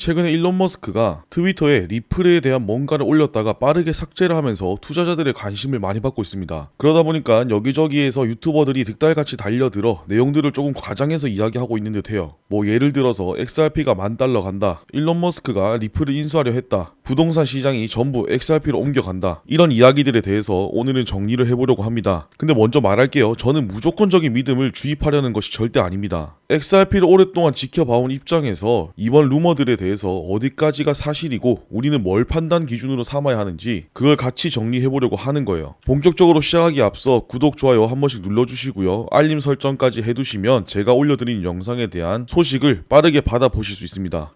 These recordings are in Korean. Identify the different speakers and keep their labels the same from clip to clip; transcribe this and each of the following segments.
Speaker 1: 최근에 일론 머스크가 트위터에 리플에 대한 뭔가를 올렸다가 빠르게 삭제를 하면서 투자자들의 관심을 많이 받고 있습니다. 그러다 보니까 여기저기에서 유튜버들이 득달같이 달려들어 내용들을 조금 과장해서 이야기하고 있는 듯해요. 뭐 예를 들어서 XRP가 $10,000 간다, 일론 머스크가 리플을 인수하려 했다, 부동산 시장이 전부 XRP로 옮겨간다, 이런 이야기들에 대해서 오늘은 정리를 해보려고 합니다. 근데 먼저 말할게요. 저는 무조건적인 믿음을 주입하려는 것이 절대 아닙니다. XRP를 오랫동안 지켜봐온 입장에서 이번 루머들에 대해서 어디까지가 사실이고 우리는 뭘 판단 기준으로 삼아야 하는지 그걸 같이 정리해보려고 하는 거예요. 본격적으로 시작하기 앞서 구독, 좋아요 한 번씩 눌러주시고요. 알림 설정까지 해두시면 제가 올려드린 영상에 대한 소식을 빠르게 받아보실 수 있습니다.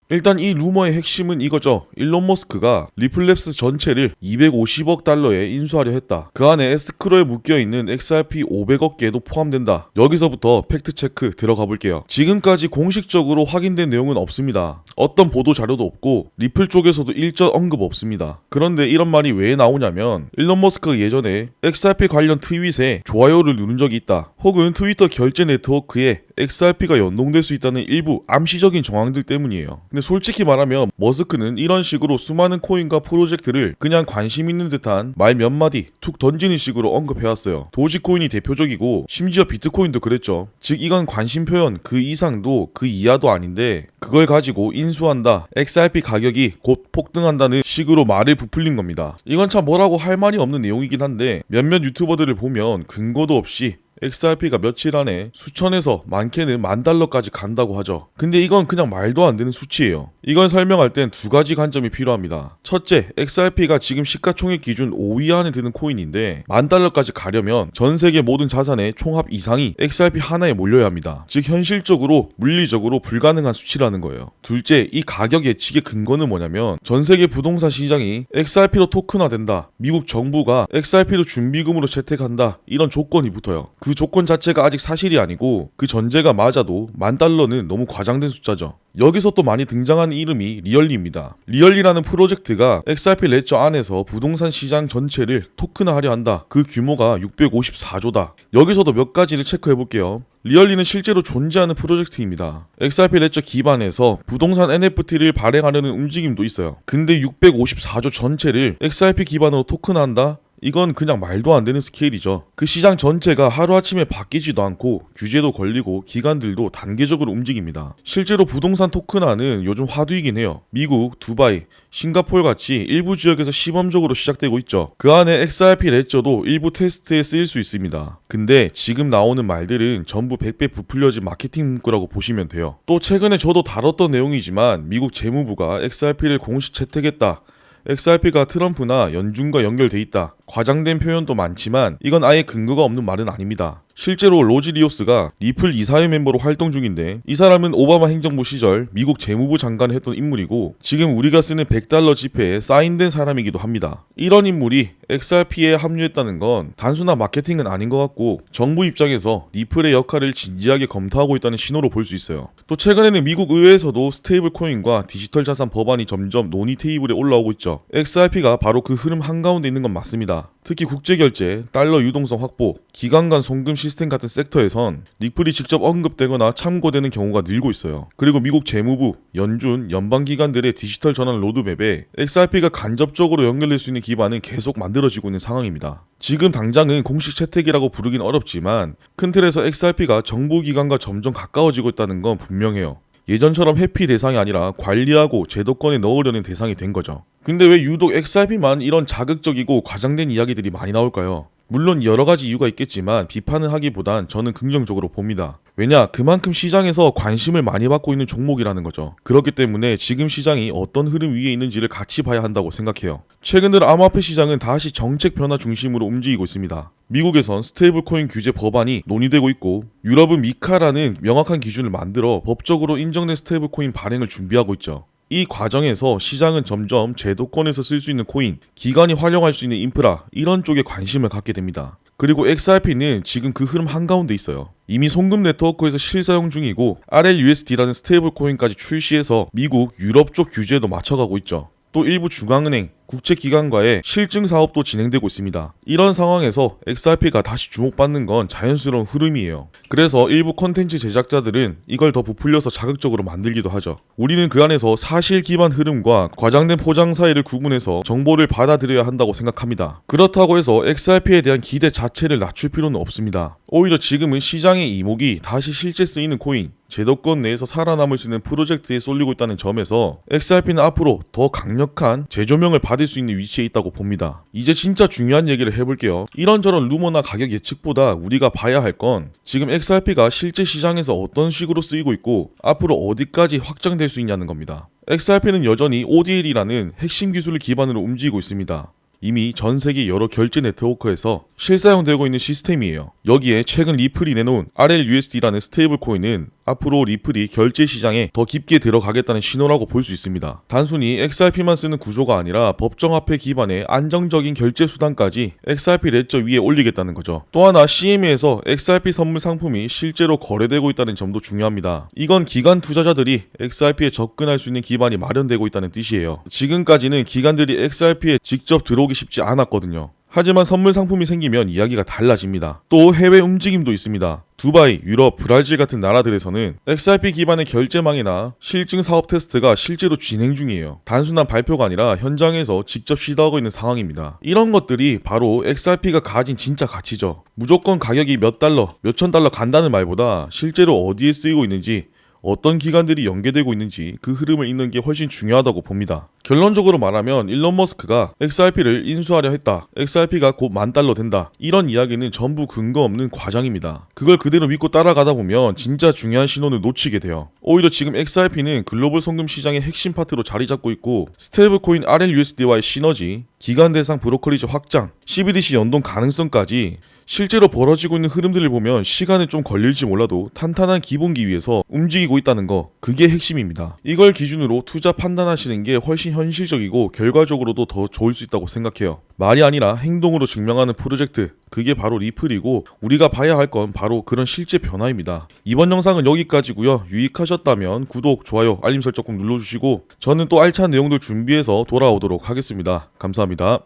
Speaker 1: 일단 이 루머의 핵심은 이거죠. 일론 머스크가 리플랩스 전체를 $250억 달러에 인수하려 했다. 그 안에 에스크로에 묶여있는 XRP 500억 개도 포함된다. 여기서부터 팩트체크 들어가 볼게요. 지금까지 공식적으로 확인된 내용은 없습니다. 어떤 보도 자료도 없고 리플 쪽에서도 일절 언급 없습니다. 그런데 이런 말이 왜 나오냐면 일론 머스크가 예전에 XRP 관련 트윗에 좋아요를 누른 적이 있다, 혹은 트위터 결제 네트워크에 XRP가 연동될 수 있다는 일부 암시적인 정황들 때문이에요. 근데 솔직히 말하면 머스크는 이런 식으로 수많은 코인과 프로젝트를 그냥 관심 있는 듯한 말 몇 마디 툭 던지는 식으로 언급해왔어요. 도지코인이 대표적이고 심지어 비트코인도 그랬죠. 즉 이건 관심 표현 그 이상도 그 이하도 아닌데 그걸 가지고 인수한다, XRP 가격이 곧 폭등한다는 식으로 말을 부풀린 겁니다. 이건 참 뭐라고 할 말이 없는 내용이긴 한데 몇몇 유튜버들을 보면 근거도 없이 XRP가 며칠 안에 수천에서 많게는 $10,000까지 간다고 하죠. 근데 이건 그냥 말도 안 되는 수치예요. 이걸 설명할 땐 두 가지 관점이 필요합니다. 첫째, XRP가 지금 시가총액 기준 5위 안에 드는 코인인데 $10,000까지 가려면 전 세계 모든 자산의 총합 이상이 XRP 하나에 몰려야 합니다. 즉 현실적으로 물리적으로 불가능한 수치라는 거예요. 둘째, 이 가격 예측의 근거는 뭐냐면 전 세계 부동산 시장이 XRP로 토큰화된다, 미국 정부가 XRP로 준비금으로 채택한다, 이런 조건이 붙어요. 그 조건 자체가 아직 사실이 아니고 그 전제가 맞아도 $10,000는 너무 과장된 숫자죠. 여기서 또 많이 등장하는 이름이 리얼리입니다. 리얼리라는 프로젝트가 XRP 레저 안에서 부동산 시장 전체를 토큰화하려 한다. 그 규모가 654조다. 여기서도 몇 가지를 체크해볼게요. 리얼리는 실제로 존재하는 프로젝트입니다. XRP 레저 기반에서 부동산 NFT를 발행하려는 움직임도 있어요. 근데 654조 전체를 XRP 기반으로 토큰화한다? 이건 그냥 말도 안 되는 스케일이죠. 그 시장 전체가 하루아침에 바뀌지도 않고 규제도 걸리고 기관들도 단계적으로 움직입니다. 실제로 부동산 토큰화는 요즘 화두이긴 해요. 미국, 두바이, 싱가포르 같이 일부 지역에서 시범적으로 시작되고 있죠. 그 안에 XRP 레저도 일부 테스트에 쓰일 수 있습니다. 근데 지금 나오는 말들은 전부 100배 부풀려진 마케팅 문구라고 보시면 돼요. 또 최근에 저도 다뤘던 내용이지만 미국 재무부가 XRP를 공식 채택했다, XRP가 트럼프나 연준과 연결돼 있다, 과장된 표현도 많지만 이건 아예 근거가 없는 말은 아닙니다. 실제로 로지 리오스가 리플 이사회 멤버로 활동 중인데 이 사람은 오바마 행정부 시절 미국 재무부 장관을 했던 인물이고 지금 우리가 쓰는 $100 지폐에 사인된 사람이기도 합니다. 이런 인물이 XRP에 합류했다는 건 단순한 마케팅은 아닌 것 같고 정부 입장에서 리플의 역할을 진지하게 검토하고 있다는 신호로 볼 수 있어요. 또 최근에는 미국 의회에서도 스테이블 코인과 디지털 자산 법안이 점점 논의 테이블에 올라오고 있죠. XRP가 바로 그 흐름 한가운데 있는 건 맞습니다. 특히 국제결제, 달러 유동성 확보, 기관 간 송금 시스템 같은 섹터에선 리플이 직접 언급되거나 참고되는 경우가 늘고 있어요. 그리고 미국 재무부, 연준, 연방기관들의 디지털 전환 로드맵에 XRP가 간접적으로 연결될 수 있는 기반은 계속 만들어지고 있는 상황입니다. 지금 당장은 공식 채택이라고 부르긴 어렵지만 큰 틀에서 XRP가 정부기관과 점점 가까워지고 있다는 건 분명해요. 예전처럼 회피 대상이 아니라 관리하고 제도권에 넣으려는 대상이 된 거죠. 근데 왜 유독 XRP만 이런 자극적이고 과장된 이야기들이 많이 나올까요? 물론 여러 가지 이유가 있겠지만 비판을 하기보단 저는 긍정적으로 봅니다. 왜냐, 그만큼 시장에서 관심을 많이 받고 있는 종목이라는 거죠. 그렇기 때문에 지금 시장이 어떤 흐름 위에 있는지를 같이 봐야 한다고 생각해요. 최근 들어 암호화폐 시장은 다시 정책 변화 중심으로 움직이고 있습니다. 미국에선 스테이블 코인 규제 법안이 논의되고 있고 유럽은 미카라는 명확한 기준을 만들어 법적으로 인정된 스테이블 코인 발행을 준비하고 있죠. 이 과정에서 시장은 점점 제도권에서 쓸 수 있는 코인, 기관이 활용할 수 있는 인프라, 이런 쪽에 관심을 갖게 됩니다. 그리고 XRP는 지금 그 흐름 한가운데 있어요. 이미 송금 네트워크에서 실사용 중이고 RLUSD라는 스테이블 코인까지 출시해서 미국, 유럽 쪽 규제도 맞춰가고 있죠. 또 일부 중앙은행, 국채기관과의 실증 사업도 진행되고 있습니다. 이런 상황에서 XRP가 다시 주목받는 건 자연스러운 흐름이에요. 그래서 일부 콘텐츠 제작자들은 이걸 더 부풀려서 자극적으로 만들기도 하죠. 우리는 그 안에서 사실 기반 흐름과 과장된 포장 사이를 구분해서 정보를 받아들여야 한다고 생각합니다. 그렇다고 해서 XRP에 대한 기대 자체를 낮출 필요는 없습니다. 오히려 지금은 시장의 이목이 다시 실제 쓰이는 코인, 제도권 내에서 살아남을 수 있는 프로젝트에 쏠리고 있다는 점에서 XRP는 앞으로 더 강력한 재조명을 받을 수 있는 위치에 있다고 봅니다. 이제 진짜 중요한 얘기를 해볼게요. 이런저런 루머나 가격 예측보다 우리가 봐야 할 건 지금 XRP가 실제 시장에서 어떤 식으로 쓰이고 있고 앞으로 어디까지 확장될 수 있냐는 겁니다. XRP는 여전히 ODL이라는 핵심 기술을 기반으로 움직이고 있습니다. 이미 전 세계 여러 결제 네트워크에서 실사용되고 있는 시스템이에요. 여기에 최근 리플이 내놓은 RLUSD라는 스테이블 코인은 앞으로 리플이 결제 시장에 더 깊게 들어가겠다는 신호라고 볼 수 있습니다. 단순히 XRP만 쓰는 구조가 아니라 법정화폐 기반의 안정적인 결제 수단까지 XRP 레저 위에 올리겠다는 거죠. 또 하나 CME에서 XRP 선물 상품이 실제로 거래되고 있다는 점도 중요합니다. 이건 기관 투자자들이 XRP에 접근할 수 있는 기반이 마련되고 있다는 뜻이에요. 지금까지는 기관들이 XRP에 직접 들어오기 쉽지 않았거든요. 하지만 선물 상품이 생기면 이야기가 달라집니다. 또 해외 움직임도 있습니다. 두바이, 유럽, 브라질 같은 나라들에서는 XRP 기반의 결제망이나 실증 사업 테스트가 실제로 진행 중이에요. 단순한 발표가 아니라 현장에서 직접 시도하고 있는 상황입니다. 이런 것들이 바로 XRP가 가진 진짜 가치죠. 무조건 가격이 몇 달러, 몇천 달러 간다는 말보다 실제로 어디에 쓰이고 있는지, 어떤 기관들이 연계되고 있는지 그 흐름을 잇는 게 훨씬 중요하다고 봅니다. 결론적으로 말하면 일론 머스크가 XRP를 인수하려 했다, XRP가 곧 $10,000 된다, 이런 이야기는 전부 근거 없는 과장입니다. 그걸 그대로 믿고 따라가다 보면 진짜 중요한 신호를 놓치게 돼요. 오히려 지금 XRP는 글로벌 송금 시장의 핵심 파트로 자리 잡고 있고 스테이블코인 RLUSD와의 시너지, 기관 대상 브로커리지 확장, CBDC 연동 가능성까지 실제로 벌어지고 있는 흐름들을 보면 시간은 좀 걸릴지 몰라도 탄탄한 기본기 위에서 움직이고 있다는 거, 그게 핵심입니다. 이걸 기준으로 투자 판단하시는 게 훨씬 현실적이고 결과적으로도 더 좋을 수 있다고 생각해요. 말이 아니라 행동으로 증명하는 프로젝트, 그게 바로 리플이고 우리가 봐야 할 건 바로 그런 실제 변화입니다. 이번 영상은 여기까지고요. 유익하셨다면 구독, 좋아요, 알림 설정 꼭 눌러주시고 저는 또 알찬 내용들 준비해서 돌아오도록 하겠습니다. 감사합니다.